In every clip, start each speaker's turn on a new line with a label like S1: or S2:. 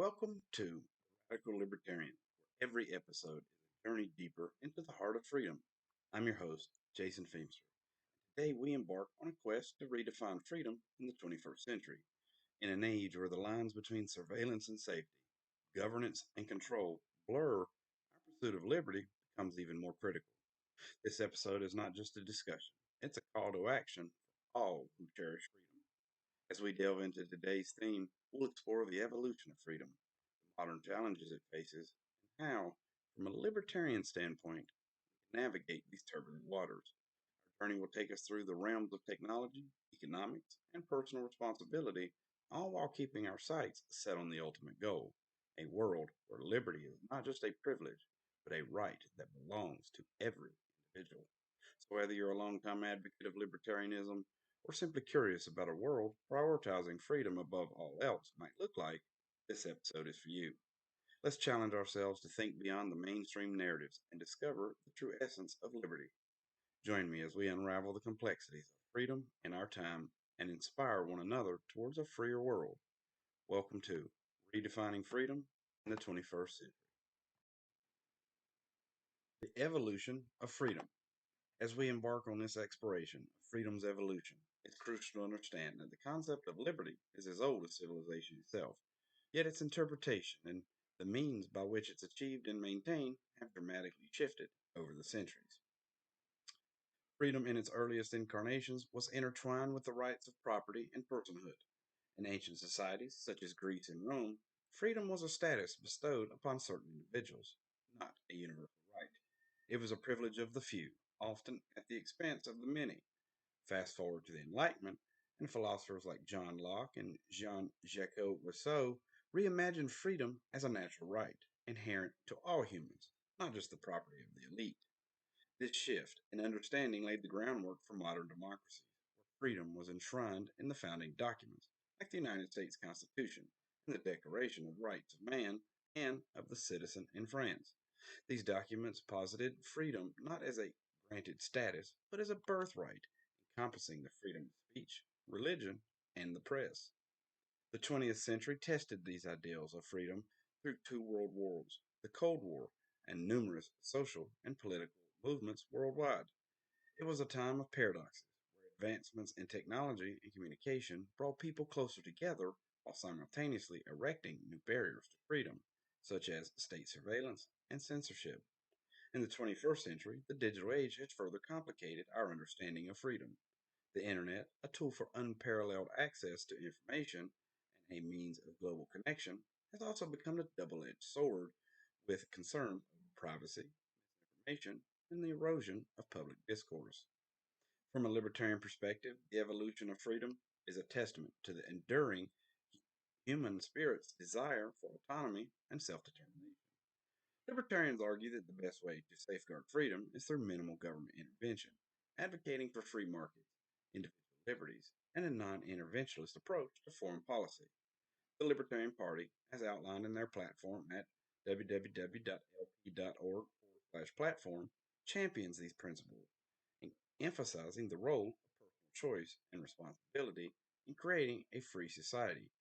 S1: Welcome to Radical Libertarian, where every episode is a journey deeper into the heart of freedom. I'm your host, Jason Feimster. Today we embark on a quest to redefine freedom in the 21st century. In an age where the lines between surveillance and safety, governance and control blur, our pursuit of liberty becomes even more critical. This episode is not just a discussion, it's a call to action for all who cherish freedom. As we delve into today's theme, we'll explore the evolution of freedom, the modern challenges it faces, and how, from a libertarian standpoint, we can navigate these turbulent waters. Our journey will take us through the realms of technology, economics, and personal responsibility, all while keeping our sights set on the ultimate goal, a world where liberty is not just a privilege, but a right that belongs to every individual. So whether you're a longtime advocate of libertarianism or simply curious about a world prioritizing freedom above all else might look like, this episode is for you. Let's challenge ourselves to think beyond the mainstream narratives and discover the true essence of liberty. Join me as we unravel the complexities of freedom in our time and inspire one another towards a freer world. Welcome to Redefining Freedom in the 21st Century. The evolution of freedom. As we embark on this exploration of freedom's evolution, it's crucial to understand that the concept of liberty is as old as civilization itself, yet its interpretation and the means by which it's achieved and maintained have dramatically shifted over the centuries. Freedom in its earliest incarnations was intertwined with the rights of property and personhood. In ancient societies, such as Greece and Rome, freedom was a status bestowed upon certain individuals, not a universal right. It was a privilege of the few, often at the expense of the many. Fast forward to the Enlightenment, and philosophers like John Locke and Jean Jacques Rousseau reimagined freedom as a natural right, inherent to all humans, not just the property of the elite. This shift in understanding laid the groundwork for modern democracy, where freedom was enshrined in the founding documents, like the United States Constitution and the Declaration of Rights of Man and of the Citizen in France. These documents posited freedom not as a granted status, but as a birthright, encompassing the freedom of speech, religion, and the press. The 20th century tested these ideals of freedom through two world wars, the Cold War, and numerous social and political movements worldwide. It was a time of paradoxes, where advancements in technology and communication brought people closer together while simultaneously erecting new barriers to freedom, such as state surveillance and censorship. In the 21st century, the digital age has further complicated our understanding of freedom. The internet, a tool for unparalleled access to information and a means of global connection, has also become a double edged sword with concern over privacy, misinformation, and the erosion of public discourse. From a libertarian perspective, the evolution of freedom is a testament to the enduring human spirit's desire for autonomy and self determination. Libertarians argue that the best way to safeguard freedom is through minimal government intervention, advocating for free markets, individual liberties, and a non interventionist approach to foreign policy. The Libertarian Party, as outlined in their platform at www.lp.org/platform, champions these principles, emphasizing the role of personal choice and responsibility in creating a free society.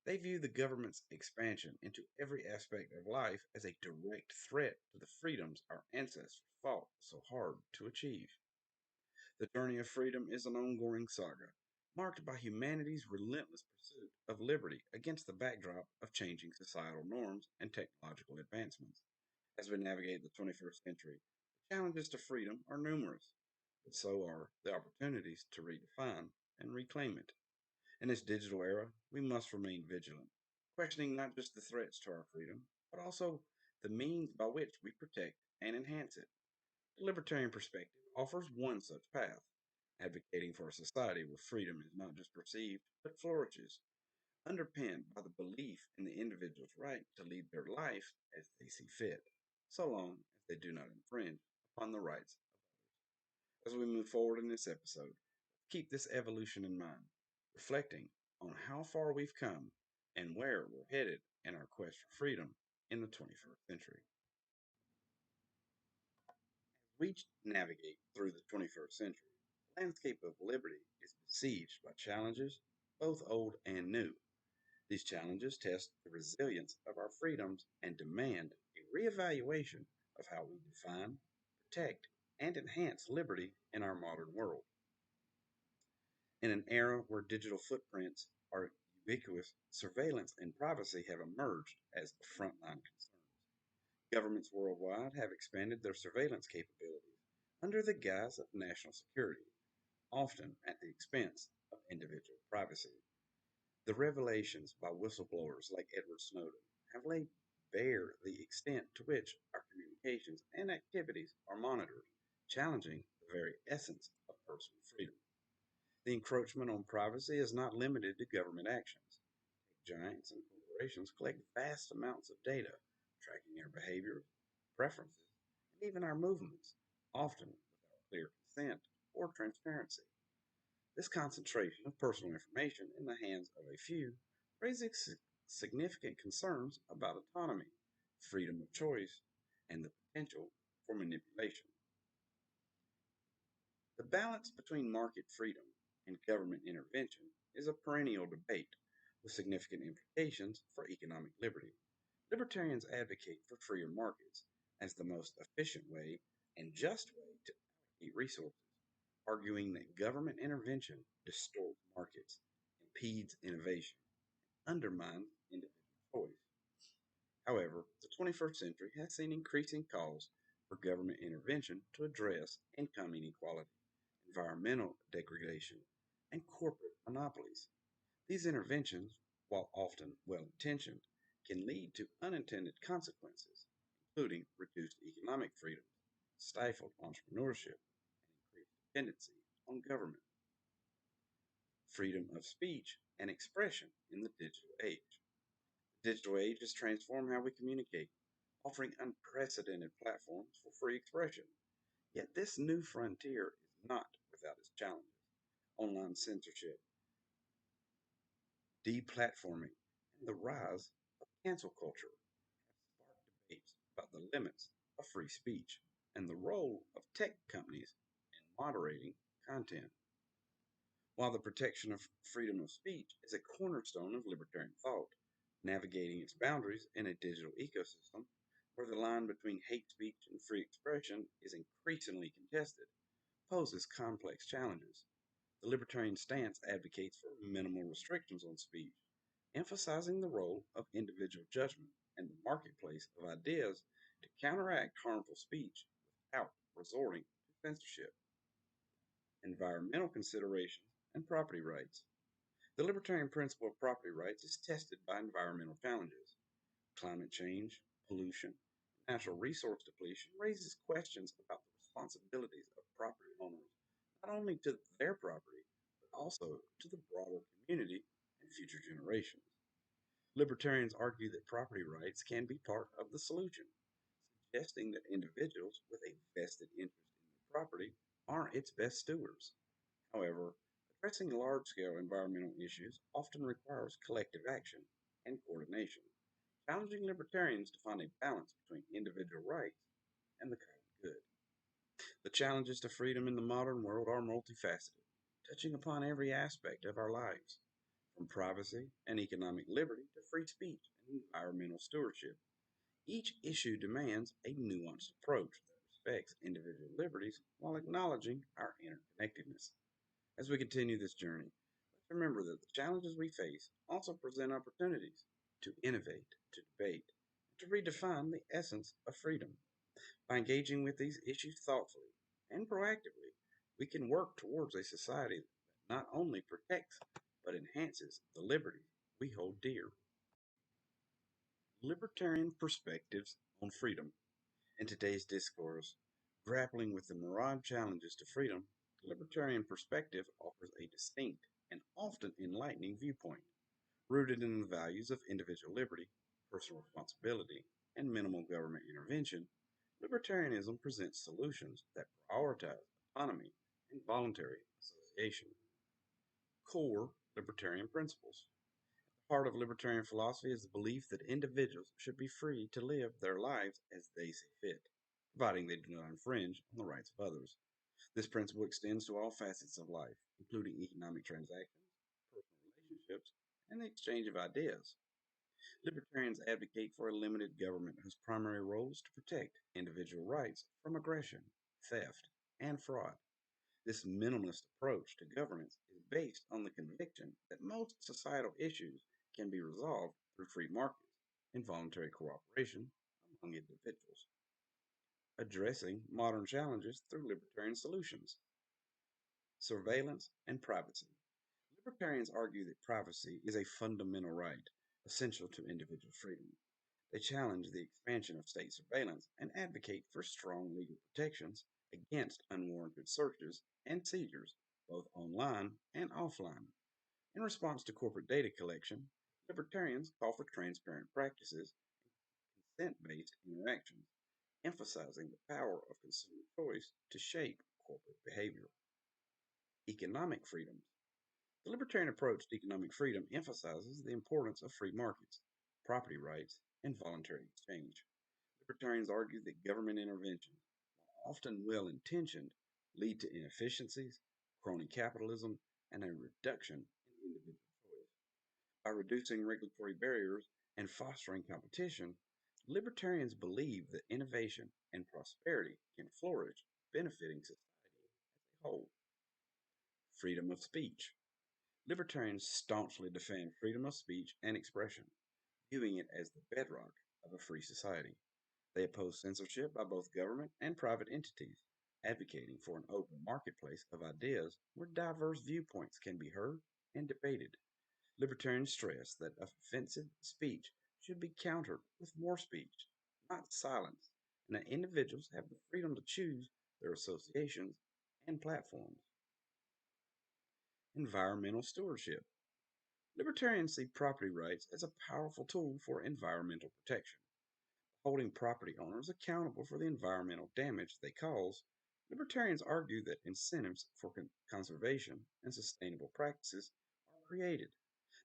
S1: They view the government's expansion into every aspect of life as a direct threat to the freedoms our ancestors fought so hard to achieve. The journey of freedom is an ongoing saga, marked by humanity's relentless pursuit of liberty against the backdrop of changing societal norms and technological advancements. As we navigate the 21st century, the challenges to freedom are numerous, but so are the opportunities to redefine and reclaim it. In this digital era, we must remain vigilant, questioning not just the threats to our freedom, but also the means by which we protect and enhance it. The libertarian perspective offers one such path, advocating for a society where freedom is not just perceived, but flourishes, underpinned by the belief in the individual's right to lead their life as they see fit, so long as they do not infringe upon the rights of others. As we move forward in this episode, keep this evolution in mind, reflecting on how far we've come and where we're headed in our quest for freedom in the 21st century. We navigate through the 21st century, the landscape of liberty is besieged by challenges, both old and new. These challenges test the resilience of our freedoms and demand a reevaluation of how we define, protect, and enhance liberty in our modern world. In an era where digital footprints are ubiquitous, surveillance and privacy have emerged as frontline concerns. Governments worldwide have expanded their surveillance capabilities under the guise of national security, often at the expense of individual privacy. The revelations by whistleblowers like Edward Snowden have laid bare the extent to which our communications and activities are monitored, challenging the very essence of personal freedom. The encroachment on privacy is not limited to government actions. Giants and corporations collect vast amounts of data, tracking our behaviors, preferences, and even our movements, often without clear consent or transparency. This concentration of personal information in the hands of a few raises significant concerns about autonomy, freedom of choice, and the potential for manipulation. The balance between market freedom and government intervention is a perennial debate with significant implications for economic liberty. Libertarians advocate for freer markets as the most efficient way and just way to allocate resources, arguing that government intervention distorts markets, impedes innovation, undermines individual choice. However, the 21st century has seen increasing calls for government intervention to address income inequality, environmental degradation, and corporate monopolies. These interventions, while often well intentioned, can lead to unintended consequences, including reduced economic freedom, stifled entrepreneurship, and increased dependency on government. Freedom of speech and expression in the digital age. The digital age has transformed how we communicate, offering unprecedented platforms for free expression. Yet this new frontier is not without its challenges. Online censorship, deplatforming, and the rise of cancel culture have sparked debates about the limits of free speech and the role of tech companies in moderating content. While the protection of freedom of speech is a cornerstone of libertarian thought, navigating its boundaries in a digital ecosystem where the line between hate speech and free expression is increasingly contested poses complex challenges. The libertarian stance advocates for minimal restrictions on speech, emphasizing the role of individual judgment and the marketplace of ideas to counteract harmful speech without resorting to censorship. Environmental considerations and property rights. The libertarian principle of property rights is tested by environmental challenges. Climate change, pollution, natural resource depletion raises questions about the responsibilities of property owners, not only to their property, but also to the broader community and future generations. Libertarians argue that property rights can be part of the solution, suggesting that individuals with a vested interest in their property are its best stewards. However, addressing large scale environmental issues often requires collective action and coordination, challenging libertarians to find a balance between individual rights and the common good. The challenges to freedom in the modern world are multifaceted, touching upon every aspect of our lives, from privacy and economic liberty to free speech and environmental stewardship. Each issue demands a nuanced approach that respects individual liberties while acknowledging our interconnectedness. As we continue this journey, let's remember that the challenges we face also present opportunities to innovate, to debate, and to redefine the essence of freedom. By engaging with these issues thoughtfully and proactively, we can work towards a society that not only protects but enhances the liberties we hold dear. Libertarian perspectives on freedom. In today's discourse, grappling with the myriad challenges to freedom, the libertarian perspective offers a distinct and often enlightening viewpoint. Rooted in the values of individual liberty, personal responsibility, and minimal government intervention, libertarianism presents solutions that prioritize autonomy and voluntary association. Core libertarian principles. The heart of libertarian philosophy is the belief that individuals should be free to live their lives as they see fit, providing they do not infringe on the rights of others. This principle extends to all facets of life, including economic transactions, personal relationships, and the exchange of ideas. Libertarians advocate for a limited government whose primary role is to protect individual rights from aggression, theft, and fraud. This minimalist approach to governance is based on the conviction that most societal issues can be resolved through free markets and voluntary cooperation among individuals. Addressing modern challenges through libertarian solutions, surveillance, and privacy. Libertarians argue that privacy is a fundamental right essential to individual freedom. They challenge the expansion of state surveillance and advocate for strong legal protections against unwarranted searches and seizures, both online and offline. In response to corporate data collection, libertarians call for transparent practices and consent-based interactions, emphasizing the power of consumer choice to shape corporate behavior. Economic freedoms. The libertarian approach to economic freedom emphasizes the importance of free markets, property rights, and voluntary exchange. Libertarians argue that government intervention, while often well intentioned, lead to inefficiencies, crony capitalism, and a reduction in individual choice. By reducing regulatory barriers and fostering competition, libertarians believe that innovation and prosperity can flourish, benefiting society as a whole. Freedom of speech. Libertarians staunchly defend freedom of speech and expression, viewing it as the bedrock of a free society. They oppose censorship by both government and private entities, advocating for an open marketplace of ideas where diverse viewpoints can be heard and debated. Libertarians stress that offensive speech should be countered with more speech, not silence, and that individuals have the freedom to choose their associations and platforms. Environmental stewardship. Libertarians see property rights as a powerful tool for environmental protection. Holding property owners accountable for the environmental damage they cause, libertarians argue that incentives for conservation and sustainable practices are created.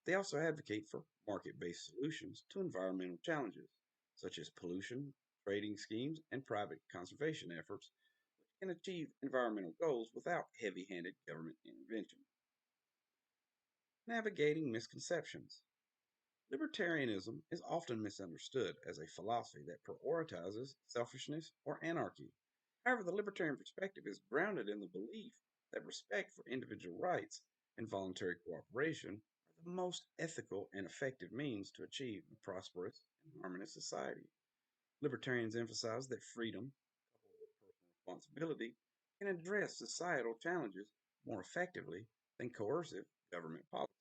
S1: They also advocate for market based solutions to environmental challenges, such as pollution, trading schemes, and private conservation efforts, which can achieve environmental goals without heavy handed government intervention. Navigating misconceptions. Libertarianism is often misunderstood as a philosophy that prioritizes selfishness or anarchy. However, the libertarian perspective is grounded in the belief that respect for individual rights and voluntary cooperation are the most ethical and effective means to achieve a prosperous and harmonious society. Libertarians emphasize that freedom, coupled with personal responsibility, can address societal challenges more effectively than coercive government policies.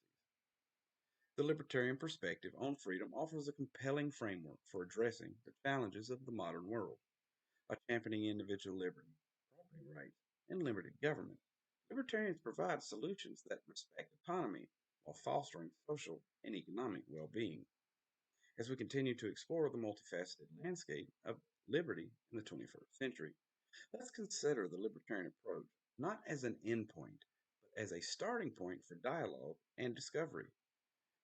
S1: The libertarian perspective on freedom offers a compelling framework for addressing the challenges of the modern world. By championing individual liberty, property rights, and limited government, libertarians provide solutions that respect autonomy while fostering social and economic well being. As we continue to explore the multifaceted landscape of liberty in the 21st century, let's consider the libertarian approach not as an endpoint, but as a starting point for dialogue and discovery.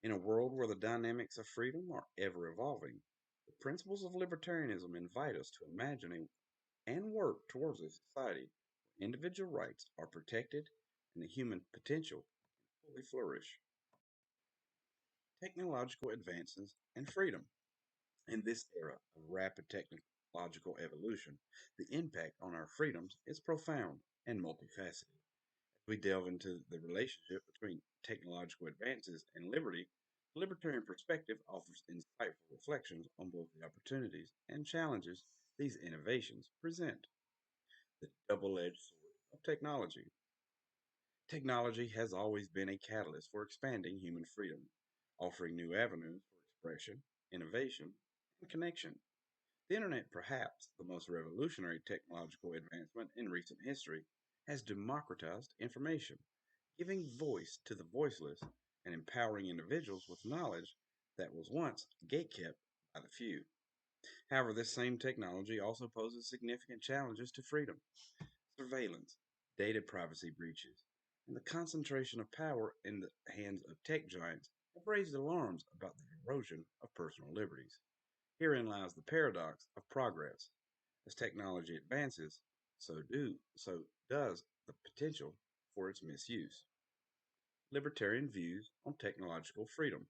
S1: In a world where the dynamics of freedom are ever evolving, the principles of libertarianism invite us to imagine and work towards a society where individual rights are protected and the human potential can fully flourish. Technological advances and freedom. In this era of rapid technological evolution, the impact on our freedoms is profound and multifaceted. We delve into the relationship between technological advances and liberty, the libertarian perspective offers insightful reflections on both the opportunities and challenges these innovations present. The double edged sword of technology. Technology has always been a catalyst for expanding human freedom, offering new avenues for expression, innovation, and connection. The internet, perhaps the most revolutionary technological advancement in recent history, has democratized information, giving voice to the voiceless and empowering individuals with knowledge that was once gatekept by the few. However, this same technology also poses significant challenges to freedom. Surveillance, data privacy breaches, and the concentration of power in the hands of tech giants have raised alarms about the erosion of personal liberties. Herein lies the paradox of progress. As technology advances, so does the potential for its misuse. Libertarian views on technological freedom.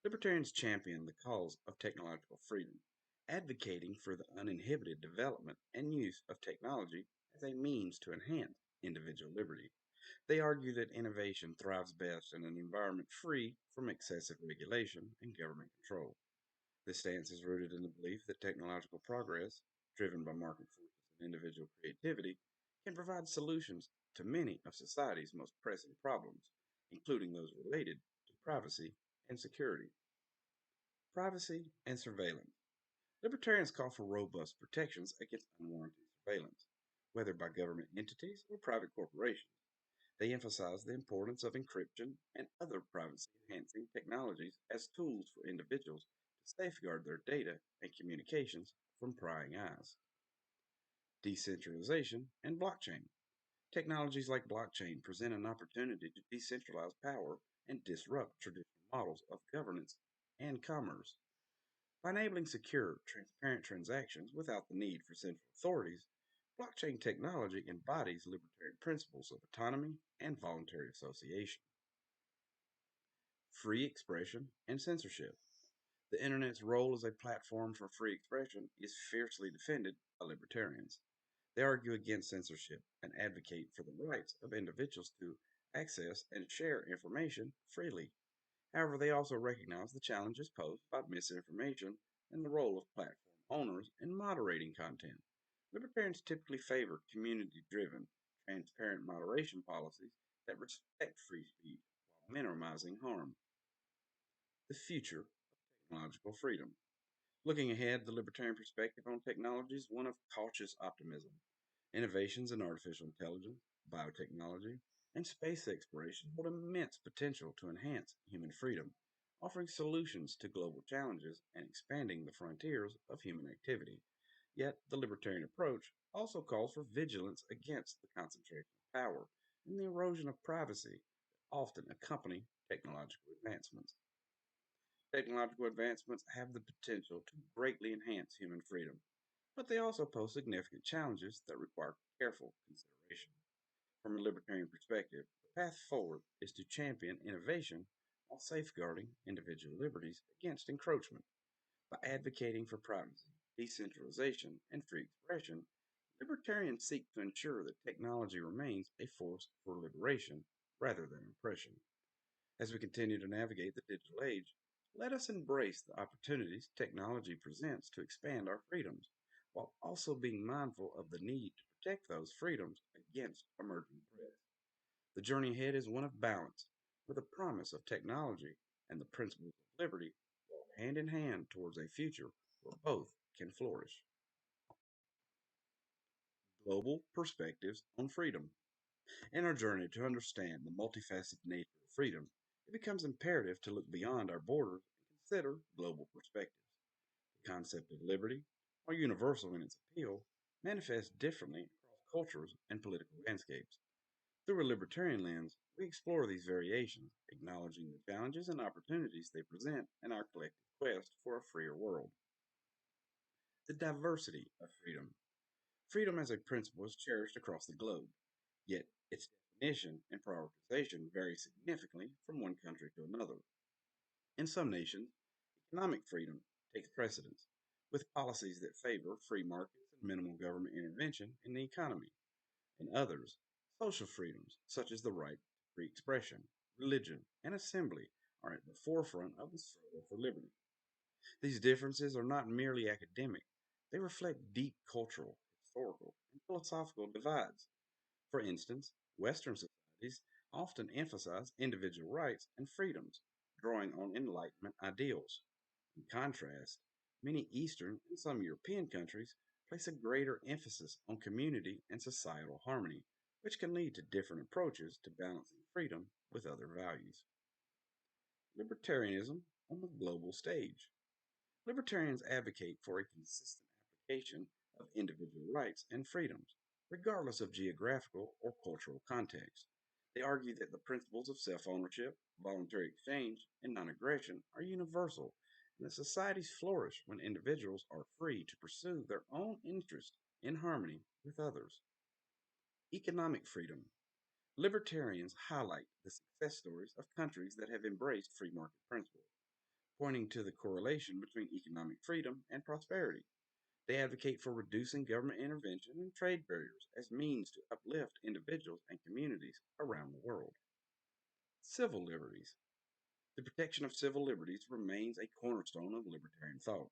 S1: Libertarians champion the cause of technological freedom, advocating for the uninhibited development and use of technology as a means to enhance individual liberty. They argue that innovation thrives best in an environment free from excessive regulation and government control. This stance is rooted in the belief that technological progress, driven by market forces and individual creativity, can provide solutions to many of society's most pressing problems, including those related to privacy and security. Privacy and surveillance. Libertarians call for robust protections against unwarranted surveillance, whether by government entities or private corporations. They emphasize the importance of encryption and other privacy enhancing technologies as tools for individuals to safeguard their data and communications from prying eyes. Decentralization and blockchain. Technologies like blockchain present an opportunity to decentralize power and disrupt traditional models of governance and commerce. By enabling secure, transparent transactions without the need for central authorities, blockchain technology embodies libertarian principles of autonomy and voluntary association. Free expression and censorship. The Internet's role as a platform for free expression is fiercely defended by libertarians. They argue against censorship and advocate for the rights of individuals to access and share information freely. However, they also recognize the challenges posed by misinformation and the role of platform owners in moderating content. Libertarians typically favor community driven, transparent moderation policies that respect free speech while minimizing harm. The future of technological freedom. Looking ahead, the libertarian perspective on technology is one of cautious optimism. Innovations in artificial intelligence, biotechnology, and space exploration hold immense potential to enhance human freedom, offering solutions to global challenges and expanding the frontiers of human activity. Yet, the libertarian approach also calls for vigilance against the concentration of power and the erosion of privacy that often accompany technological advancements. Technological advancements have the potential to greatly enhance human freedom, but they also pose significant challenges that require careful consideration. From a libertarian perspective, the path forward is to champion innovation while safeguarding individual liberties against encroachment. By advocating for privacy, decentralization, and free expression, libertarians seek to ensure that technology remains a force for liberation rather than oppression. As we continue to navigate the digital age, let us embrace the opportunities technology presents to expand our freedoms, while also being mindful of the need to protect those freedoms against emerging threats. The journey ahead is one of balance, where the promise of technology and the principles of liberty walk hand in hand towards a future where both can flourish. Global perspectives on freedom. In our journey to understand the multifaceted nature of freedom, it becomes imperative to look beyond our borders and consider global perspectives. The concept of liberty, while universal in its appeal, manifests differently across cultures and political landscapes. Through a libertarian lens, we explore these variations, acknowledging the challenges and opportunities they present in our collective quest for a freer world. The diversity of freedom. Freedom as a principle is cherished across the globe, yet its definition and prioritization vary significantly from one country to another. In some nations, economic freedom takes precedence, with policies that favor free markets and minimal government intervention in the economy. In others, social freedoms, such as the right to free expression, religion, and assembly, are at the forefront of the struggle for liberty. These differences are not merely academic, they reflect deep cultural, historical, and philosophical divides. For instance, Western societies often emphasize individual rights and freedoms, drawing on Enlightenment ideals. In contrast, many Eastern and some European countries place a greater emphasis on community and societal harmony, which can lead to different approaches to balancing freedom with other values. Libertarianism on the global stage. Libertarians advocate for a consistent application of individual rights and freedoms, regardless of geographical or cultural context. They argue that the principles of self ownership, voluntary exchange, and non aggression are universal, and that societies flourish when individuals are free to pursue their own interests in harmony with others. Economic freedom. Libertarians highlight the success stories of countries that have embraced free market principles. pointing to the correlation between economic freedom and prosperity. They advocate for reducing government intervention and trade barriers as means to uplift individuals and communities around the world. Civil liberties. The protection of civil liberties remains a cornerstone of libertarian thought.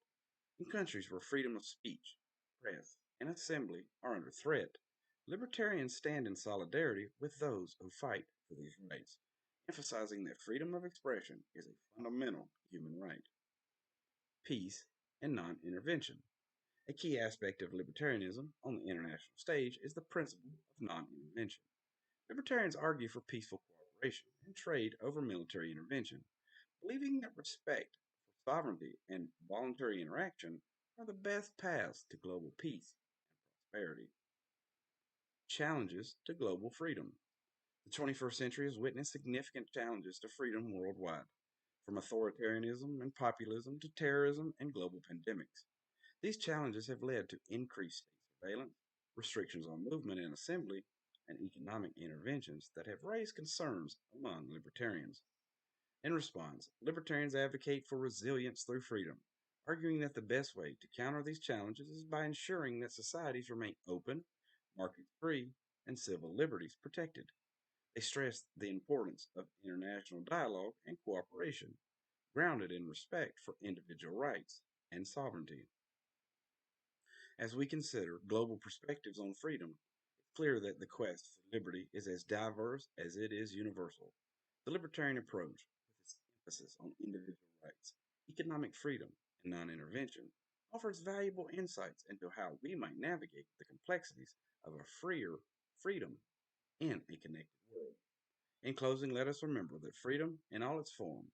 S1: In countries where freedom of speech, press, and assembly are under threat, libertarians stand in solidarity with those who fight for these rights, emphasizing that freedom of expression is a fundamental human right. Peace and non intervention. A key aspect of libertarianism on the international stage is the principle of non intervention. Libertarians argue for peaceful cooperation and trade over military intervention, believing that respect for sovereignty and voluntary interaction are the best paths to global peace and prosperity. Challenges to global freedom. The 21st century has witnessed significant challenges to freedom worldwide, from authoritarianism and populism to terrorism and global pandemics. These challenges have led to increased state surveillance, restrictions on movement and assembly, and economic interventions that have raised concerns among libertarians. In response, libertarians advocate for resilience through freedom, arguing that the best way to counter these challenges is by ensuring that societies remain open, market free, and civil liberties protected. They stress the importance of international dialogue and cooperation, grounded in respect for individual rights and sovereignty. As we consider global perspectives on freedom, it's clear that the quest for liberty is as diverse as it is universal. The libertarian approach, with its emphasis on individual rights, economic freedom, and non intervention, offers valuable insights into how we might navigate the complexities of a freer freedom in a connected world. In closing, let us remember that freedom, in all its forms,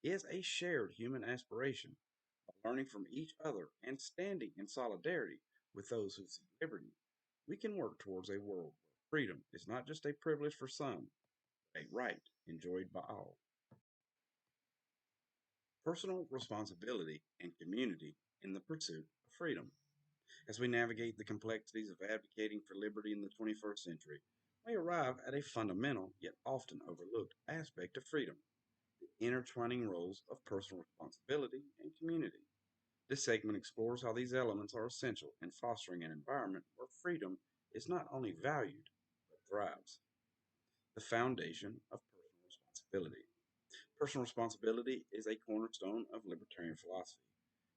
S1: is a shared human aspiration. By learning from each other and standing in solidarity with those who seek liberty, we can work towards a world where freedom is not just a privilege for some, but a right enjoyed by all. Personal responsibility and community in the pursuit of freedom. As we navigate the complexities of advocating for liberty in the 21st century, we arrive at a fundamental yet often overlooked aspect of freedom: the intertwining roles of personal responsibility and community. This segment explores how these elements are essential in fostering an environment where freedom is not only valued, but thrives. The foundation of personal responsibility. Personal responsibility is a cornerstone of libertarian philosophy.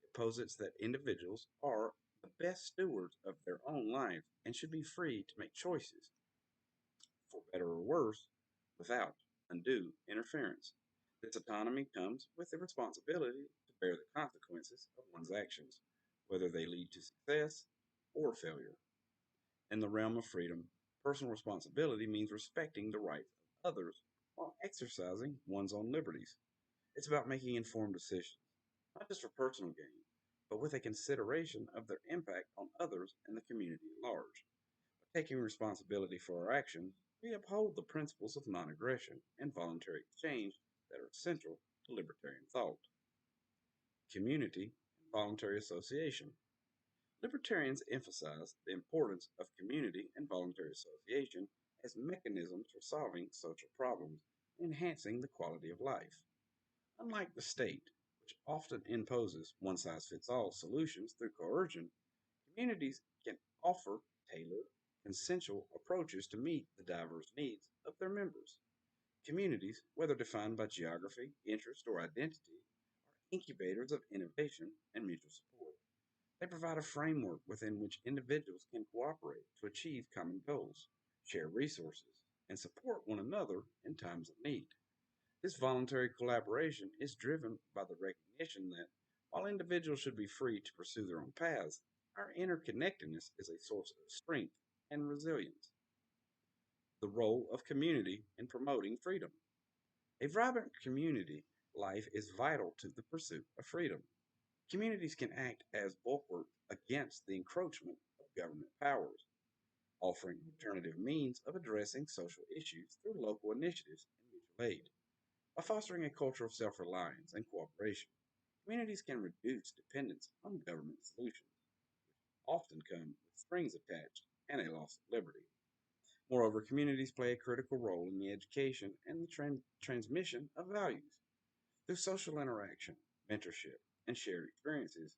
S1: It posits that individuals are the best stewards of their own lives and should be free to make choices, for better or worse, without undue interference. This autonomy comes with the responsibility to bear the consequences of one's actions, whether they lead to success or failure. In the realm of freedom, personal responsibility means respecting the rights of others while exercising one's own liberties. It's about making informed decisions, not just for personal gain, but with a consideration of their impact on others and the community at large. By taking responsibility for our actions, we uphold the principles of non aggression and voluntary exchange that are central to libertarian thought. Community and voluntary association. Libertarians emphasize the importance of community and voluntary association as mechanisms for solving social problems and enhancing the quality of life. Unlike the state, which often imposes one size fits all solutions through coercion, communities can offer tailored, consensual approaches to meet the diverse needs of their members. Communities, whether defined by geography, interest, or identity, are incubators of innovation and mutual support. They provide a framework within which individuals can cooperate to achieve common goals, share resources, and support one another in times of need. This voluntary collaboration is driven by the recognition that while individuals should be free to pursue their own paths, our interconnectedness is a source of strength and resilience. The role of community in promoting freedom. A vibrant community life is vital to the pursuit of freedom. Communities can act as bulwarks against the encroachment of government powers, offering alternative means of addressing social issues through local initiatives and mutual aid. By fostering a culture of self reliance and cooperation, communities can reduce dependence on government solutions, often come with strings attached and a loss of liberty. Moreover, communities play a critical role in the education and the transmission of values. Through social interaction, mentorship, and shared experiences,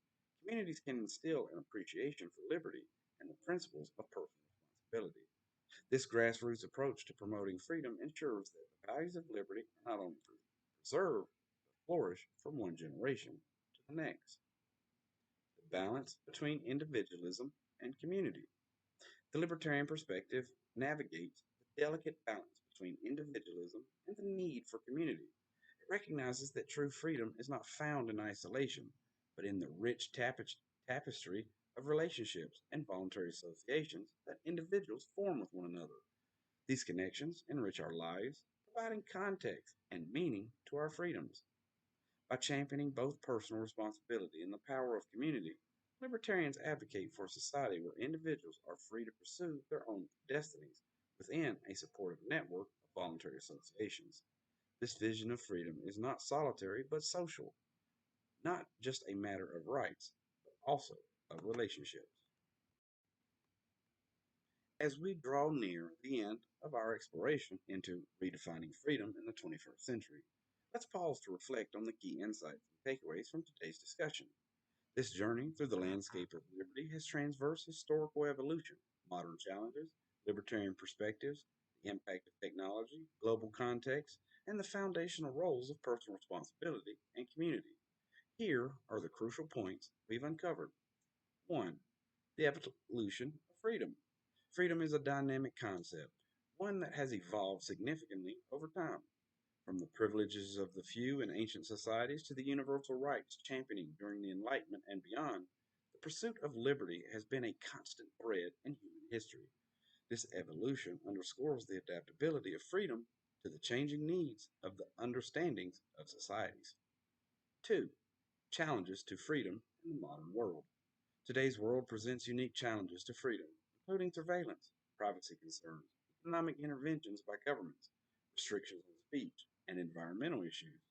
S1: communities can instill an appreciation for liberty and the principles of personal responsibility. This grassroots approach to promoting freedom ensures that the values of liberty are not only preserved, but flourish from one generation to the next. The balance between individualism and community. The libertarian perspective navigates the delicate balance between individualism and the need for community. It recognizes that true freedom is not found in isolation, but in the rich tapestry of relationships and voluntary associations that individuals form with one another. These connections enrich our lives, providing context and meaning to our freedoms. By championing both personal responsibility and the power of community, libertarians advocate for a society where individuals are free to pursue their own destinies within a supportive network of voluntary associations. This vision of freedom is not solitary but social, not just a matter of rights, but also of relationships. As we draw near the end of our exploration into redefining freedom in the 21st century, let's pause to reflect on the key insights and takeaways from today's discussion. This journey through the landscape of liberty has traversed historical evolution, modern challenges, libertarian perspectives, the impact of technology, global context, and the foundational roles of personal responsibility and community. Here are the crucial points we've uncovered. 1. The evolution of freedom. Freedom is a dynamic concept, one that has evolved significantly over time. From the privileges of the few in ancient societies to the universal rights championing during the Enlightenment and beyond, the pursuit of liberty has been a constant thread in human history. This evolution underscores the adaptability of freedom to the changing needs of the understandings of societies. 2. Challenges to freedom in the modern world. Today's world presents unique challenges to freedom, including surveillance, privacy concerns, economic interventions by governments, restrictions on speech, and environmental issues.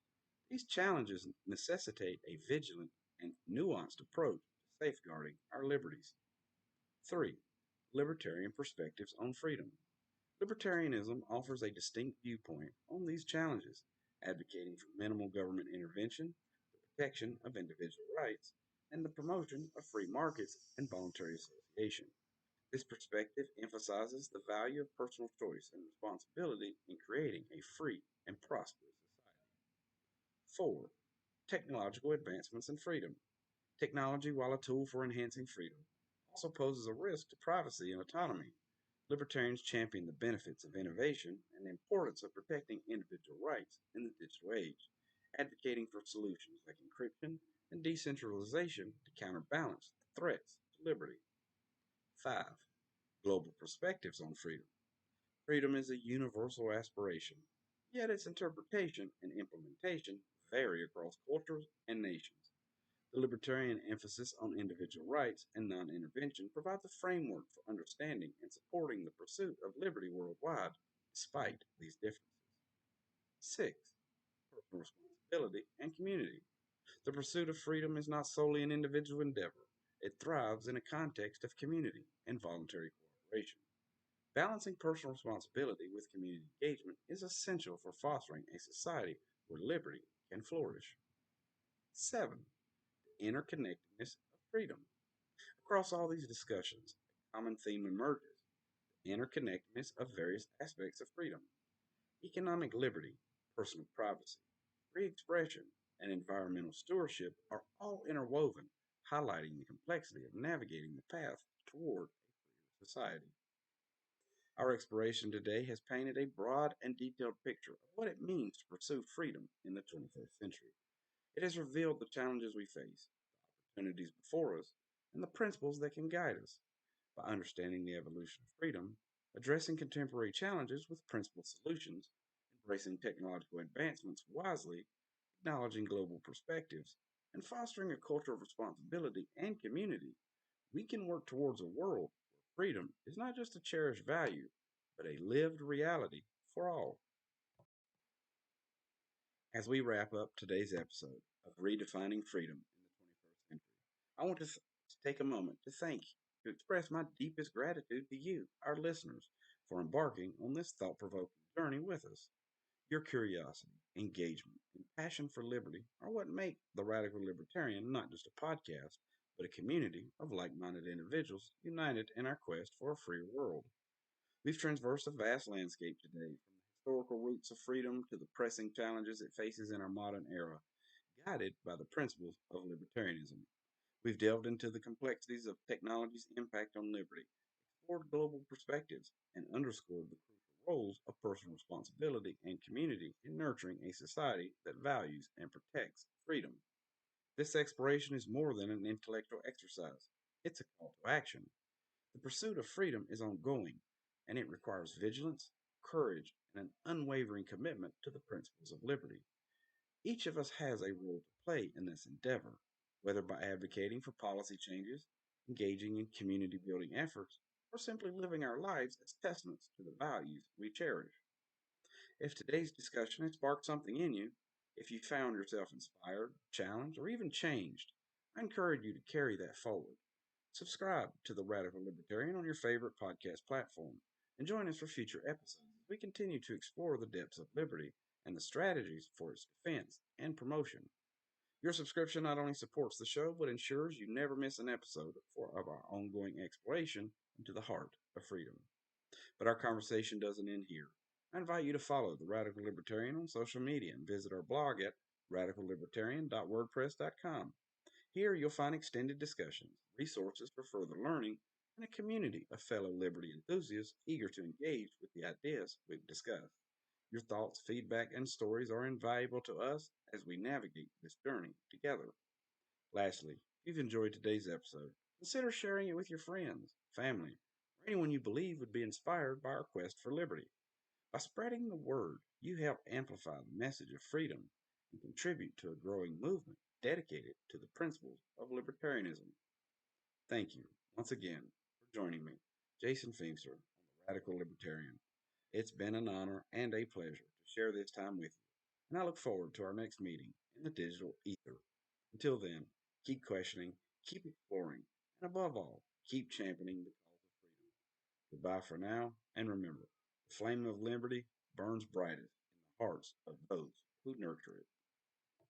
S1: These challenges necessitate a vigilant and nuanced approach to safeguarding our liberties. 3. Libertarian perspectives on freedom. Libertarianism offers a distinct viewpoint on these challenges, advocating for minimal government intervention, the protection of individual rights, and the promotion of free markets and voluntary association. This perspective emphasizes the value of personal choice and responsibility in creating a free and prosperous society. 4. Technological advancements and freedom. Technology, while a tool for enhancing freedom, also poses a risk to privacy and autonomy. Libertarians champion the benefits of innovation and the importance of protecting individual rights in the digital age, advocating for solutions like encryption and decentralization to counterbalance the threats to liberty. 5. Global perspectives on freedom. Freedom is a universal aspiration, yet its interpretation and implementation vary across cultures and nations. The libertarian emphasis on individual rights and non intervention provides a framework for understanding and supporting the pursuit of liberty worldwide, despite these differences. 6. Personal responsibility and community. The pursuit of freedom is not solely an individual endeavor, it thrives in a context of community and voluntary cooperation. Balancing personal responsibility with community engagement is essential for fostering a society where liberty can flourish. 7. Interconnectedness of freedom. Across all these discussions, a common theme emerges: the interconnectedness of various aspects of freedom. Economic liberty, personal privacy, free expression, and environmental stewardship are all interwoven, highlighting the complexity of navigating the path toward a freer society. Our exploration today has painted a broad and detailed picture of what it means to pursue freedom in the 21st century. It has revealed the challenges we face, the opportunities before us, and the principles that can guide us. By understanding the evolution of freedom, addressing contemporary challenges with principled solutions, embracing technological advancements wisely, acknowledging global perspectives, and fostering a culture of responsibility and community, we can work towards a world where freedom is not just a cherished value, but a lived reality for all. As we wrap up today's episode of Redefining Freedom in the 21st century, I want to take a moment to thank you, to express my deepest gratitude to you, our listeners, for embarking on this thought provoking journey with us. Your curiosity, engagement, and passion for liberty are what make the Radical Libertarian not just a podcast, but a community of like minded individuals united in our quest for a freer world. We've traversed a vast landscape today, from the historical roots of freedom to the pressing challenges it faces in our modern era, guided by the principles of libertarianism. We've delved into the complexities of technology's impact on liberty, explored global perspectives, and underscored the crucial roles of personal responsibility and community in nurturing a society that values and protects freedom. This exploration is more than an intellectual exercise, it's a call to action. The pursuit of freedom is ongoing, and it requires vigilance, courage, and an unwavering commitment to the principles of liberty. Each of us has a role to play in this endeavor, whether by advocating for policy changes, engaging in community building efforts, or simply living our lives as testaments to the values we cherish. If today's discussion has sparked something in you, if you found yourself inspired, challenged, or even changed, I encourage you to carry that forward. Subscribe to the Radical Libertarian on your favorite podcast platform and join us for future episodes as we continue to explore the depths of liberty and the strategies for its defense and promotion. Your subscription not only supports the show, but ensures you never miss an episode of our ongoing exploration into the heart of freedom. But our conversation doesn't end here. I invite you to follow the Radical Libertarian on social media and visit our blog at radicallibertarian.wordpress.com. Here you'll find extended discussions, resources for further learning, and a community of fellow liberty enthusiasts eager to engage with the ideas we've discussed. Your thoughts, feedback, and stories are invaluable to us as we navigate this journey together. Lastly, if you've enjoyed today's episode, consider sharing it with your friends, family, or anyone you believe would be inspired by our quest for liberty. By spreading the word, you help amplify the message of freedom and contribute to a growing movement dedicated to the principles of libertarianism. Thank you once again for joining me, Jason Feimster, on the Radical Libertarian. It's been an honor and a pleasure to share this time with you, and I look forward to our next meeting in the digital ether. Until then, keep questioning, keep exploring, and above all, keep championing the cause of freedom. Goodbye for now, and remember, the flame of liberty burns brightest in the hearts of those who nurture it.